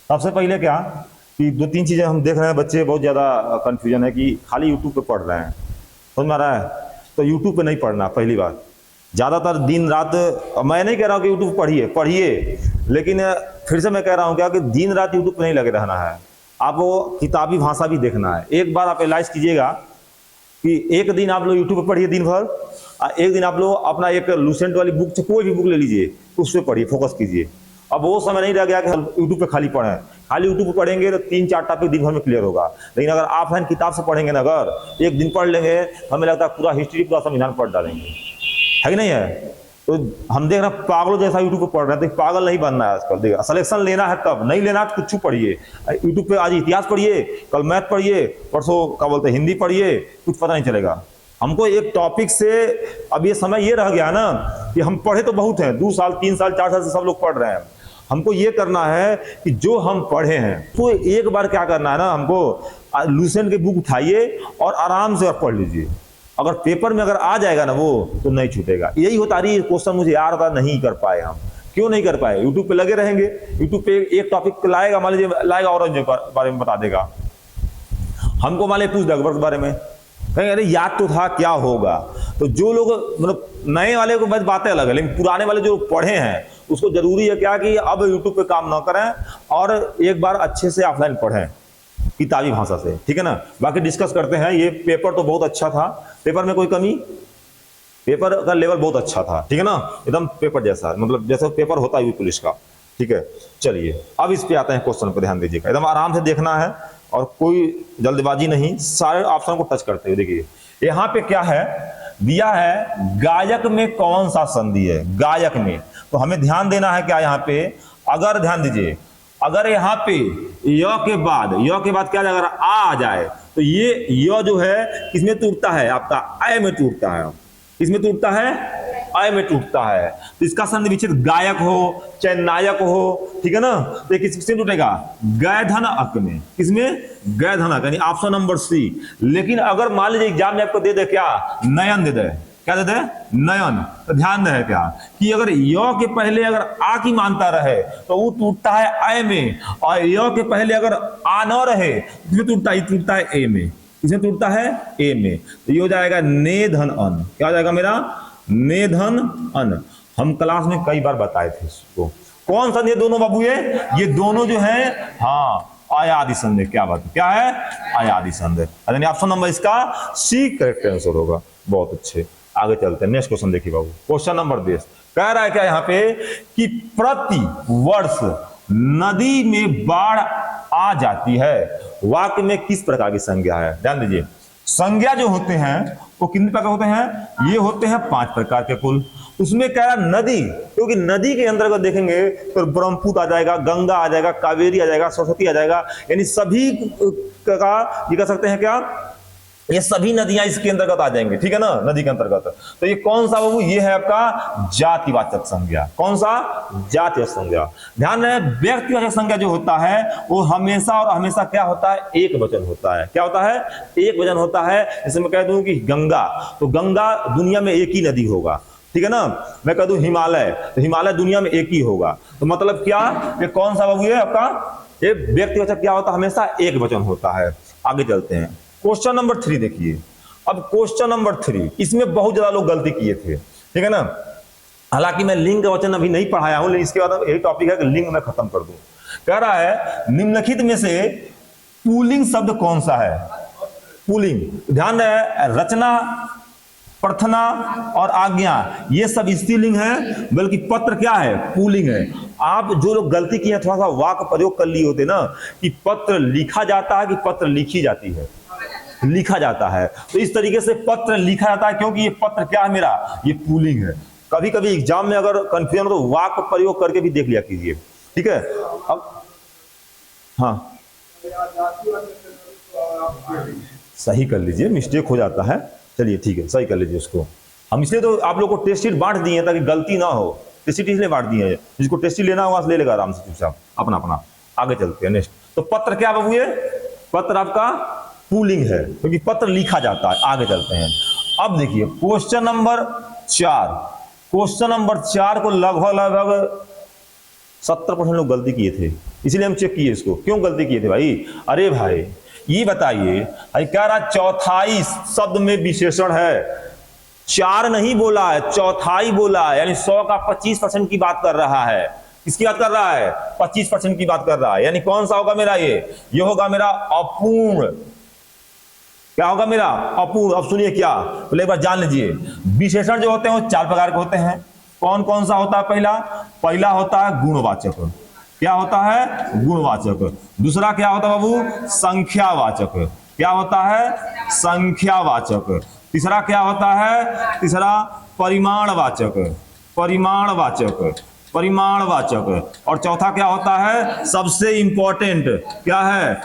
सबसे पहले क्या कि दो तीन चीजें हम देख रहे हैं, बच्चे बहुत ज्यादा कंफ्यूजन है कि खाली यूट्यूब पे पढ़ रहे हैं, समझ में आ रहा है? तो यूट्यूब पे नहीं पढ़ना, पहली बात। ज्यादातर दिन रात, मैं नहीं कह रहा हूँ कि यूट्यूब पढ़िए पढ़िए, लेकिन फिर से मैं कह रहा हूँ क्या कि दिन रात यूट्यूब पे नहीं लगे रहना है, आपको किताबी भाषा भी देखना है। एक बार आप रियलाइज कीजिएगा कि एक दिन आप लोग यूट्यूब पे पढ़िए दिन भर, और एक दिन आप लोग अपना एक लूसेंट वाली बुक से कोई भी बुक ले लीजिए, उस पर पढ़िए, फोकस कीजिए। अब वो समय नहीं रह गया कि हम यूट्यूब पे खाली पढ़ें। खाली यूट्यूब पे पढ़ेंगे तो 3-4 टॉपिक दिन भर में क्लियर होगा, लेकिन अगर ऑफलाइन किताब से पढ़ेंगे ना, अगर एक दिन पढ़ लेंगे, हमें लगता है पूरा हिस्ट्री, पूरा संविधान पढ़ डालेंगे, है कि नहीं है? तो हम देख रहे हैं पागलों जैसा यूट्यूब पे पढ़ रहे हैं, तो पागल नहीं बनना है आजकल। देखिए, सिलेक्शन लेना है तब, नहीं लेना है तो कुछ पढ़िए यूट्यूब पे। आज इतिहास पढ़िए, कल मैथ पढ़िए, परसों क्या बोलते हैं हिंदी पढ़िए, कुछ पता नहीं चलेगा हमको एक टॉपिक से। अब ये समय ये रह गया ना कि हम पढ़े तो बहुत हैं, 2 साल 3 साल 4 साल से सब लोग पढ़ रहे हैं। हमको ये करना है कि जो हम पढ़े हैं तो एक बार क्या करना है ना, हमको लूसेंट की बुक उठाइए और आराम से पढ़ लीजिए। अगर पेपर में अगर आ जाएगा ना वो, तो नहीं छूटेगा। यही होता रही क्वेश्चन मुझे यार था, नहीं कर पाए हम। क्यों नहीं कर पाए? यूट्यूब पे लगे रहेंगे, यूट्यूब पे एक टॉपिक लाएगा, मान लीजिए लाएगा ऑरेंज के बारे में बता देगा, हमको मान लीजिए पूछ देगा वर्ष के बारे में, कहेंगे अरे याद तो था, क्या होगा। तो जो लोग मतलब नए वाले को बस बातें अलग है, लेकिन पुराने वाले जो पढ़े हैं उसको जरूरी है क्या कि अब यूट्यूब पे काम ना करें और एक बार अच्छे से ऑफलाइन पढ़ें किताबी भाषा से, ठीक है ना। बाकी डिस्कस करते हैं। ये पेपर तो बहुत अच्छा था, पेपर में कोई कमी, पेपर का लेवल बहुत अच्छा था, ठीक है ना, एकदम पेपर जैसा, मतलब जैसा पेपर होता है पुलिस का, ठीक है। चलिए अब इस पे आते हैं, क्वेश्चन पर ध्यान दीजिएगा, एकदम आराम से देखना है और कोई जल्दबाजी नहीं, सारे ऑप्शन को टच करते हुए देखिए। यहाँ पे क्या है दिया है, गायक में कौन सा संधि है, गायक में। तो हमें ध्यान देना है क्या यहाँ पे, अगर ध्यान दीजिए, अगर यहाँ पे य के बाद क्या अगर आ जाए, तो ये य जो है किसमें टूटता है, आपका अय में टूटता है। किसमें टूटता है? अय में टूटता है। तो इसका संधि विच्छेद गायक हो चाहे नायक हो, ठीक है ना, तो ये किसमें टूटेगा? गय धन अक में। किसमें? गय धन अक, यानी ऑप्शन नंबर सी। लेकिन अगर मान लीजिए एग्जाम में आपको दे दे क्या, नयन दे दे, क्या दे दे? नयन। तो ध्यान रहे क्या कि अगर य के पहले अगर आ की मानता रहे तो वो टूटता है अय में, और य के पहले अगर आ न रहे तो टूटता है ए में। इसमें टूटता है ए में। तो ये हो जाएगा ने धन अन। क्या हो जाएगा मेरा? ने धन अन। हम क्लास में कई बार बताए थे इसको। कौन सा ये दोनों बाबू? ये दोनों जो है, हाँ, आयादि संधि। क्या बात, क्या है? आयादि संधि। यानी ऑप्शन नंबर इसका सी करेक्ट आंसर होगा। बहुत अच्छे, आगे चलते हैं। नेक्स्ट क्वेश्चन देखिए बाबू, क्वेश्चन नंबर 20 कह रहा है क्या यहाँ पे कि प्रति वर्ष नदी में बाढ़ आ जाती है, वाक्य में किस प्रकार की संज्ञा है? ध्यान दीजिए, संज्ञा जो होते हैं वो कितने प्रकार होते हैं? ये होते हैं 5 प्रकार के कुल। उसमें कह रहा नदी, क्योंकि नदी के अंतर्गत देखेंगे तो ब्रह्मपुत्र आ जाएगा, गंगा आ जाएगा, कावेरी आ जाएगा, सरस्वती आ जाएगा, यानी सभी का ये कह सकते हैं क्या, ये सभी नदियां इसके अंतर्गत आ जाएंगे, ठीक है ना, नदी के अंतर्गत। तो ये कौन सा बाबू? ये है आपका जातिवाचक संज्ञा। कौन सा? जातिवाचक संज्ञा। ध्यान रहे, व्यक्तिवाचक संज्ञा जो होता है वो हमेशा और हमेशा क्या होता है? एक वचन होता है। क्या होता है? एक वचन होता है। जैसे मैं कह दूं कि गंगा, तो गंगा दुनिया में एक ही नदी होगा, ठीक है ना। मैं कह दूं हिमालय, तो हिमालय दुनिया में एक ही होगा। तो मतलब क्या, ये कौन सा बाबू है आपका? ये व्यक्तिवाचक क्या होता है? हमेशा एक वचन होता है। आगे चलते हैं, क्वेश्चन नंबर 3 देखिए। अब क्वेश्चन नंबर 3, इसमें बहुत ज्यादा लोग गलती किए थे, ठीक है ना। हालांकि मैं लिंग का वचन अभी नहीं पढ़ाया हूं, लेकिन इसके बाद यही टॉपिक है कि लिंग में खत्म कर दूं। कह रहा है निम्नलिखित में से पुल्लिंग शब्द कौन सा है? पुल्लिंग। ध्यान रहे, रचना, प्रार्थना और आज्ञा ये सब स्त्रीलिंग है, बल्कि पत्र क्या है? पुल्लिंग है। आप जो लोग गलती किए थोड़ा सा वाक्य प्रयोग कर लिए होते ना कि पत्र लिखा जाता है कि पत्र लिखी जाती है, लिखा जाता है। तो इस तरीके से पत्र लिखा जाता है, क्योंकि ये पत्र क्या है मेरा? ये पुल्लिंग है। कभी कभी एग्जाम में अगर कंफ्यूजन हो तो वाक्य प्रयोग करके भी देख लिया कीजिए, ठीक है। अब हाँ, सही कर लीजिए, मिस्टेक हो जाता है। चलिए ठीक है, सही कर लीजिए उसको। हम इसलिए तो आप लोग को टेस्ट शीट बांट दिए हैं ताकि गलती ना हो। टेस्ट शीट इसलिए बांट दिए हैं, जिसको टेस्ट शीट लेना होगा ले लेगा आराम से चुपचाप अपना अपना। आगे चलते हैं नेक्स्ट। तो पत्र क्या बाबू? ये पत्र आपका पुल्लिंग है, क्योंकि पत्र लिखा जाता है। आगे चलते हैं। अब देखिए क्वेश्चन नंबर 4। क्वेश्चन नंबर 4 को लगभग 70% लोग गलती किए थे। इसलिए हम चेक किए इसको, क्यों गलती किए थे भाई। अरे भाई ये बताइए, कह रहा चौथाई शब्द में विशेषण है, 4 नहीं बोला है, चौथाई बोला है, यानी 100 का 25% की बात कर रहा है। किसकी बात कर रहा है? 25% की बात कर रहा है। यानी कौन सा होगा मेरा? ये होगा मेरा अपूर्ण। क्या होगा मेरा? अपूर्ण। अब सुनिए क्या, पहले एक बार जान लीजिए, विशेषण जो होते हैं वो 4 प्रकार के होते हैं। कौन कौन सा होता है? पहला होता है गुणवाचक। क्या होता है? गुणवाचक। दूसरा क्या होता है बाबू? संख्यावाचक। क्या होता है? संख्यावाचक। तीसरा क्या होता है? तीसरा परिमाणवाचक। परिमाणवाचक। और चौथा क्या होता है? सबसे इंपॉर्टेंट क्या है?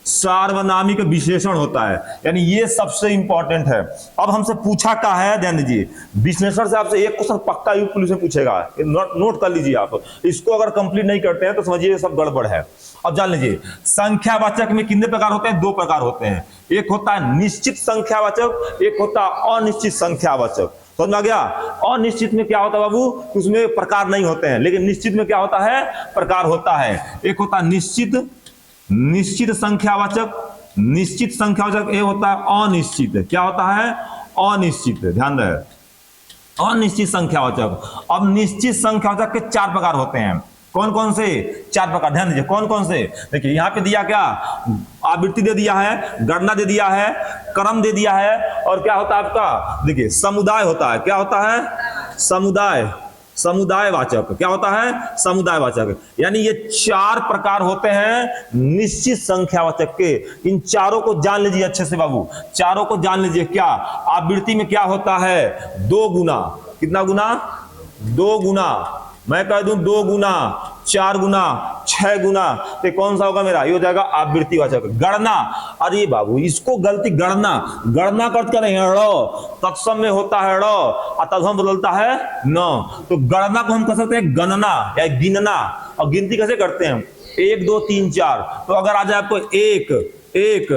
सार्वनामिक विशेषण होता है। यानी ये सबसे इंपॉर्टेंट है। अब हमसे पूछा क्या है, ध्यान दीजिए, विश्लेषण से आपसे एक क्वेश्चन पक्का यूपी पुलिस में पूछेगा, नोट कर लीजिए आप। इसको अगर कंप्लीट नहीं करते हैं तो समझिए सब गड़बड़ है। अब जान लीजिए, संख्यावाचक में कितने प्रकार होते हैं? 2 प्रकार होते हैं। एक होता है निश्चित संख्यावाचक, एक होता है अनिश्चित संख्यावाचक। समझ में आ गया? अनिश्चित में क्या होता है बाबू? उसमें प्रकार नहीं होते हैं, लेकिन निश्चित में क्या होता है? प्रकार होता है। एक होता है निश्चित संख्यावाचक, एक होता है अनिश्चित। क्या होता है? अनिश्चित। ध्यान रहे, अनिश्चित संख्यावाचक। अब निश्चित संख्यावाचक के 4 प्रकार होते हैं। कौन कौन से? 4 प्रकार, ध्यान दीजिए। कौन कौन से? देखिए यहां पे दिया क्या, आवृत्ति दे दिया है, गणना दे दिया है, क्रम दे दिया है, और क्या होता है आपका, देखिए समुदाय होता है। क्या होता है? समुदायवाचक। क्या होता है? समुदायवाचक। यानी ये 4 प्रकार होते हैं निश्चित संख्यावाचक के। इन चारों को जान लीजिए अच्छे से बाबू, चारों को जान लीजिए। क्या आवृत्ति में क्या होता है? 2 गुना। कितना गुना? 2 गुना। मैं कह दूं 2 गुना, 4 गुना, 6 गुना, तो कौन सा होगा मेरा? ये हो जाएगा आवृत्तिवाचक। गणना, अरे बाबू इसको गलती, गणना कर क्या नहीं, तत्सम में होता है ड़, और तत्सम बदलता है न। तो गणना को हम कह सकते हैं गणना या गिनना। और गिनती कैसे करते हैं? 1 2 3 4। तो अगर आ जाए आपको 1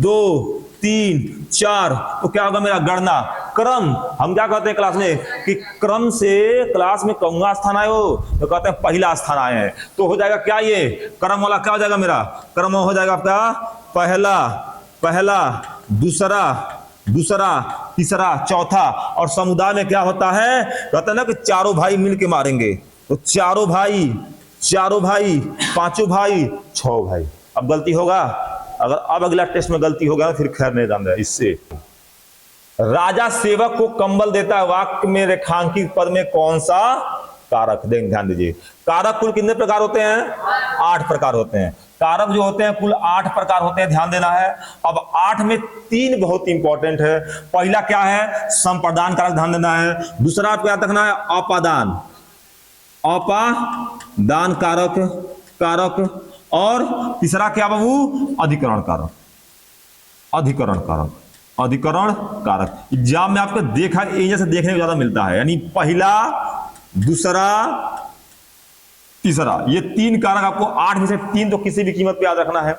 2 3 4, तो क्या होगा मेरा? गणना। क्रम, हम क्या कहते हैं क्लास में कि क्रम से क्लास में कौन स्थान आए हो, तो कहते हैं पहला स्थान आए हैं। तो हो जाएगा क्या, ये क्रम वाला क्या हो जाएगा मेरा? क्रम हो जाएगा आपका पहला, दूसरा, तीसरा, चौथा। और समुदाय में क्या होता है? कहते हैं ना कि चारों भाई मिलके मारेंगे, तो चारों भाई, 5 भाई, 6 भाई। अब गलती होगा, अगर अब अगला टेस्ट में गलती होगा फिर खैर नहीं जान रहा। इससे राजा सेवक को कंबल देता है, वाक्य में रेखांकित पद में कौन सा कारक? दें, ध्यान दीजिए। कारक कुल कितने प्रकार होते हैं? 8 प्रकार होते हैं। कारक जो होते हैं कुल 8 प्रकार होते हैं, ध्यान देना है। अब 8 में 3 बहुत इंपॉर्टेंट है। पहला क्या है? संप्रदान कारक, ध्यान देना है। दूसरा आपको याद रखना है अपादान कारक। और तीसरा क्या बाबू? अधिकरण कारक। एग्जाम में आपको देखा, जैसे देखने में ज्यादा मिलता है। यानी पहला, दूसरा, तीसरा, ये 3 कारक आपको 8 में से 3 तो किसी भी कीमत पे याद रखना है।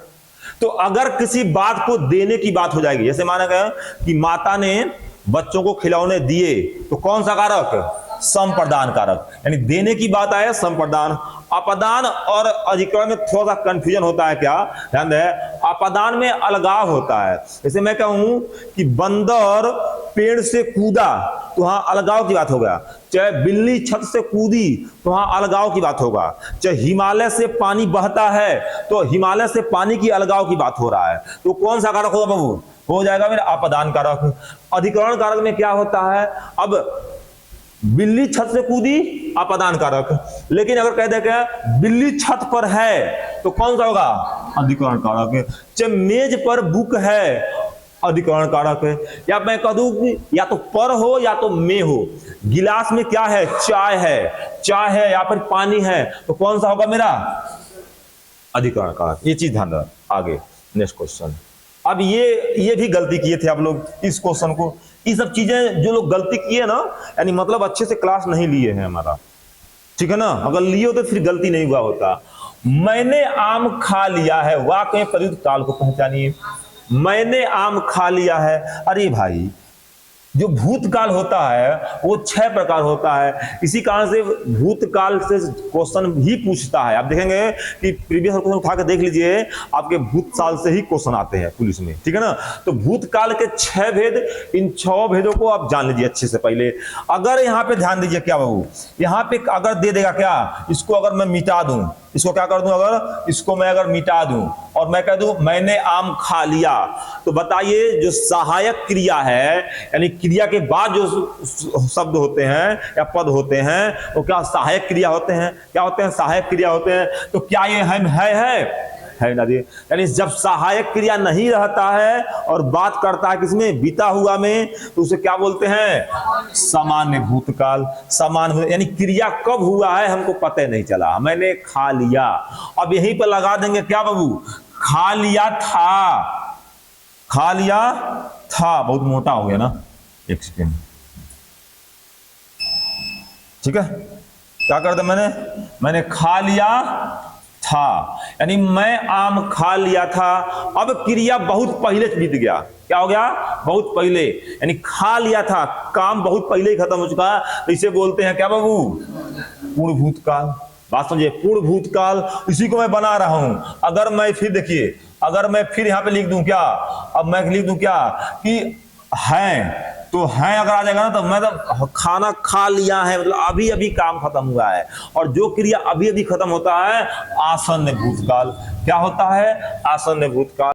तो अगर किसी बात को देने की बात हो जाएगी, जैसे माना गया कि माता ने बच्चों को खिलौने दिए, तो कौन सा कारक? संप्रदान कारक। यानी देने की बात आए संप्रदान। अपदान और अधिकरण में थोड़ा सा कंफ्यूजन होता है। क्या ध्यान है? अपदान में अलगाव होता है। जैसे मैं कहूं कि बंदर पेड़ से कूदा, तो वहां अलगाव की बात होगा। चाहे बिल्ली छत से कूदी, तो वहां अलगाव की बात होगा। चाहे हिमालय से पानी बहता है, तो हिमालय से पानी की अलगाव की बात हो रहा है। तो कौन सा कारक होगा बाबू? हो जाएगा मेरा अपदान कारक। अधिकरण कारक में क्या होता है? अब बिल्ली छत से कूदी, अपदान कारक। लेकिन अगर कह दे कि बिल्ली छत पर है, तो कौन सा होगा? अधिकरण कारक। चाहे मेज पर बुक है, अधिकरण कारक है। या मैं कह दूं कि या तो पर हो या तो में हो। गिलास में क्या है? चाय है या फिर पानी है, तो कौन सा होगा मेरा? अधिकरण कारक। ये चीज ध्यान रखना। आगे नेक्स्ट क्वेश्चन। अब ये भी गलती किए थे आप लोग इस क्वेश्चन को। ये सब चीजें जो लोग गलती किए ना, यानी मतलब अच्छे से क्लास नहीं लिए हैं हमारा, ठीक है ना। अगर लिए तो फिर गलती नहीं हुआ होता। मैंने आम खा लिया है, वाक्य में प्रयुक्त काल को पहचानिए। मैंने आम खा लिया है। अरे भाई जो भूतकाल होता है वो 6 प्रकार होता है। इसी कारण से भूतकाल से क्वेश्चन ही पूछता है। आप देखेंगे कि प्रीवियस क्वेश्चन उठा के देख लीजिए, आपके भूतकाल से ही क्वेश्चन आते हैं पुलिस में, ठीक है ना। तो भूतकाल के 6 भेद, इन 6 भेदों को आप जान लीजिए अच्छे से। पहले अगर यहाँ पे ध्यान दीजिए क्या बाबू, यहाँ पे अगर दे देगा क्या, इसको अगर मैं मिटा दूं, इसको क्या कर दूं, अगर इसको मैं अगर मिटा दूं और मैं कह दूं मैंने आम खा लिया, तो बताइए जो सहायक क्रिया है, यानी क्रिया के बाद जो शब्द होते हैं या पद होते हैं वो क्या सहायक क्रिया होते हैं, क्या होते हैं, सहायक क्रिया होते हैं। तो क्या ये है ना जी। यानी जब सहायक क्रिया नहीं रहता है और बात करता है किसमें, बीता हुआ में, तो उसे क्या बोलते हैं, सामान्य भूतकाल। सामान्य यानी क्रिया कब हुआ है हमको पता नहीं चला, मैंने खा लिया। अब यहीं पर लगा देंगे क्या बाबू, खा लिया था, खा लिया था, बहुत मोटा हो गया ना, एक सेकेंड, ठीक है। क्या कर दिया मैंने खा लिया था, यानी मैं आम खा लिया था। अब क्रिया बहुत पहले बीत गया, क्या हो गया, बहुत पहले, यानी खा लिया था, काम बहुत पहले ही खत्म हो चुका है, तो इसे बोलते हैं क्या बाबू, पूर्ण भूतकाल। बात समझिए, पूर्ण भूतकाल, इसी को मैं बना रहा हूं। अगर मैं फिर देखिए, अगर मैं फिर यहां पे लिख दूं क्या, अब मैं लिख दूं क्या कि है, तो है अगर आ जाएगा ना, तो मैं तो खाना खा लिया है, मतलब अभी अभी काम खत्म हुआ है। और जो क्रिया अभी अभी खत्म होता है, आसन्न भूतकाल। क्या होता है, आसन्न भूतकाल।